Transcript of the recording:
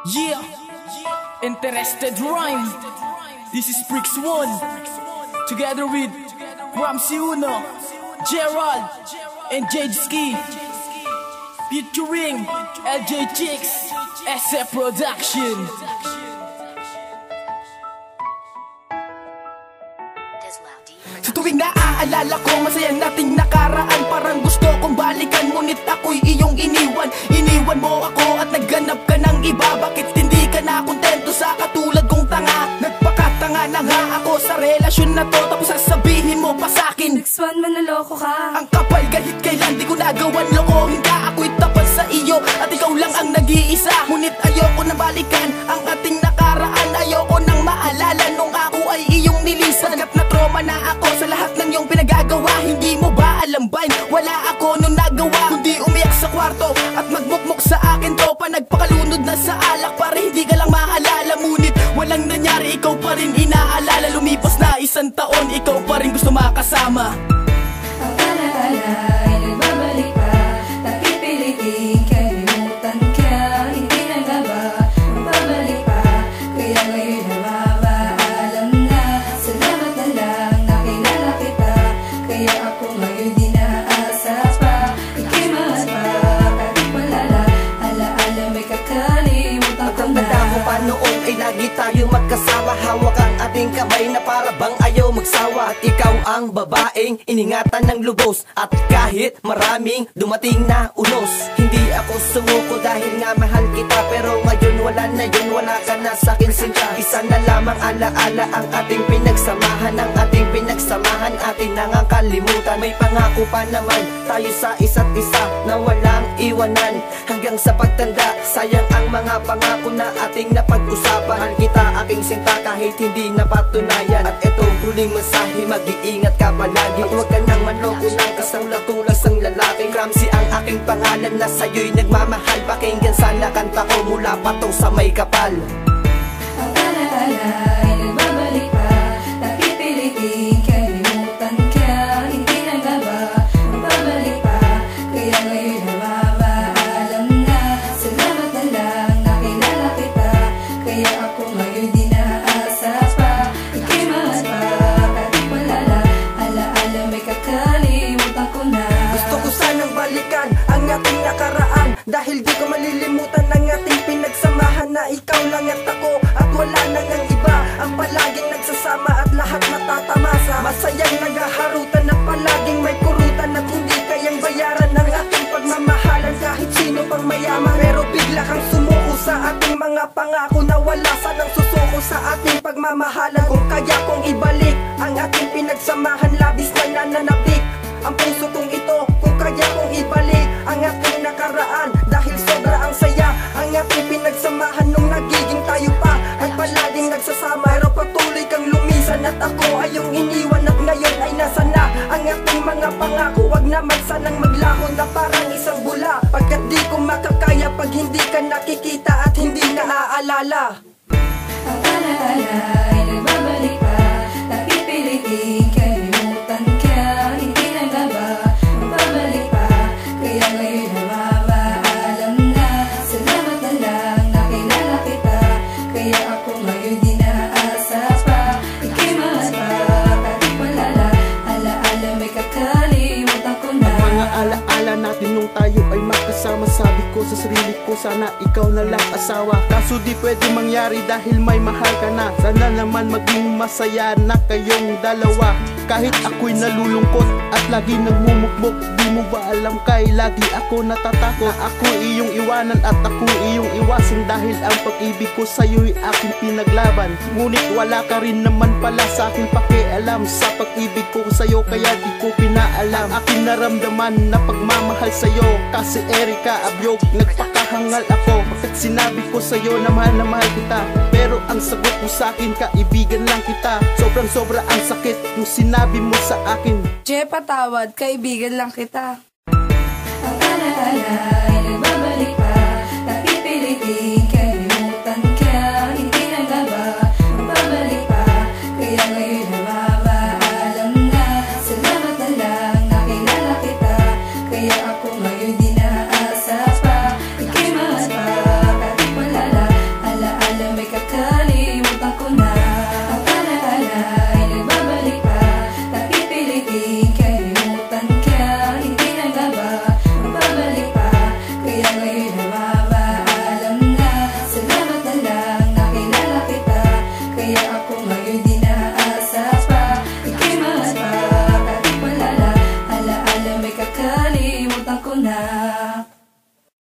Yeah, interested rhyme. This is Bricks One, together with Ramsey Uno, Gerald, and J-Ski, featuring LJ Chicks, SF Production. Sa tuwing naaalala ko, masayang nating nakaraan. Parang gusto kong balikan, ngunit ako'y iyong iniwan. Iniwan mo ako at nagganap ka ng iba. Bakit hindi ka na kontento sa katulad kong tanga? Nagpakatanga na nga ako sa relasyon na to, tapos sasabihin mo pa sa'kin X1, manloloko ka. Ang kapal kahit kailan di ko nagawan lokohin ka. Ako'y tapat sa iyo at ikaw lang ang nag-iisa. Ngunit ayoko na balikan ang ating nakaraan. Ayoko nang maalala nung ako ay iyong nilisan. At na-trauma na ako sa lahat ng iyong pinagagawa. Hindi mo ba alam ba? Wala ako nung nagawa, kundi umiyak sa kwarto at magmukmuk sa akin to. Nagpakalunod na sa alak para hindi ka lang maalala. Ngunit walang nangyari, ikaw pa rin inaalala. Lumipas na 1 taon, ikaw pa rin gusto makasama. Ang alaala ay nagbabalik pa. Napipiliting kalimutan ka. Hindi na nga ba magbabalik pa? Kaya ngayon namamaalam na. Salamat na lang nakilala kita. Kaya ako ngayon di naasa pa. Ika'y mahal pa kahit malala. Alaala may kakalimutan ko na. Tanda ko pa noon ay lagi tayo magkasama. Hawak ang ating kamay na para bang ayaw magsawa. At ikaw ang babaeng iningatan ng lubos. At kahit maraming dumating na unos, hindi ako sumuko dahil nga mahal kita. Pero ngayon wala na yun, wala ka na sa'kin sinta. Isa na lamang alaala ang ating pinagsamahan. Ang ating pinagsamahan, atin nang ang kalimutan. May pangako pa naman tayo sa isa't isa na walang iwanan hanggang sa pagtanda. Sayang ang mga pangako na ating napag-usapan. Mahal kita aking sinta kahit hindi napatunayan. At etong huling mensahe, mag-iingat ka palagi. At huwag ka nang manloko ng kasanglat-tulas ang lalaki. Ramsey ang aking pangalan na sa'yo'y nagmamahal. Pakinggan sana kanta ko mula patong sa may kapal. Ang alaala ay nagbabalik pa. Napipiliting kalimutan ka. Hindi na nga ba magbabalik pa? Kaya ngayon namamaalam na. Salamat na lang nakilala kita. Kaya ako ngayon di naasa pa. Ika'y mahal pa kahit malala. Alaala may kakalimutan ko na. Gusto ko sanang balikan ang ating nakaraan, dahil di ko malilimutan ang ating pinagsamahan. Na ikaw lang at ako at wala na ng iba, ang palaging nagsasama at lahat natatamasa. Masayang naghaharutan at palaging may kurutan. At hindi kayang bayaran ng ating pagmamahalan kahit sino pang mayaman. Pero bigla kang sumuko sa ating mga pangako na wala sanang susuko sa ating pagmamahalan. Kung kaya kong ibalik ang ating pinagsamahan, labis na nananabik ang puso kong ito. Kung kaya kong ibalik ang ating nakaraan, dahil sobra ang saya ang ating pinagsamahan. Nung nagiging tayo pa ay palaging nagsasama. Pero patuloy kang lumisan at ako ay iyong iniwan. At ngayon ay nasa na ang ating mga pangako. Wag naman sanang maglaho na parang isang bula, pagkat di ko makakaya pag hindi ka nakikita at hindi naaalala. Ang alaala ay nagbabalik pa. Napipiliting kalimutan ka. Hindi na nga ba magbabalik pa? Kaya ngayon namamaalam na. Salamat na lang nakilala kita. Kaya ako ngayon di naasa pa. Ika'y mahal pa kahit malala. Alaala may kakalimutan ko na. Mga alaala natin nung tayo ay magkasama. Sabi ko sa sarili ko, sana ikaw na lang asawa. Kaso di pwede mangyari dahil may mahal ka na. Sana naman maging masaya na kayong dalawa. Kahit ako'y nalulungkot at lagi nagmumukmok, di mo ba alam kay lagi ako natatakot na ako iyong iwanan at ako iyong iwasan. Dahil ang pag-ibig ko sa'yo'y aking pinaglaban. Ngunit wala ka rin naman pala sa aking pakialam sa pag-ibig ko sa'yo, kaya di ko pinaalam aking naramdaman na pagmamahal sa'yo. Kasi Erika Abyog, nagpakahangal ako. Bakit sinabi ko sa'yo na mahal kita? Pero ang sagot mo sa'kin, kaibigan lang kita. Sobrang sobra ang sakit nung sinabi mo sa akin, patawad, kaibigan lang kita. Ang alaala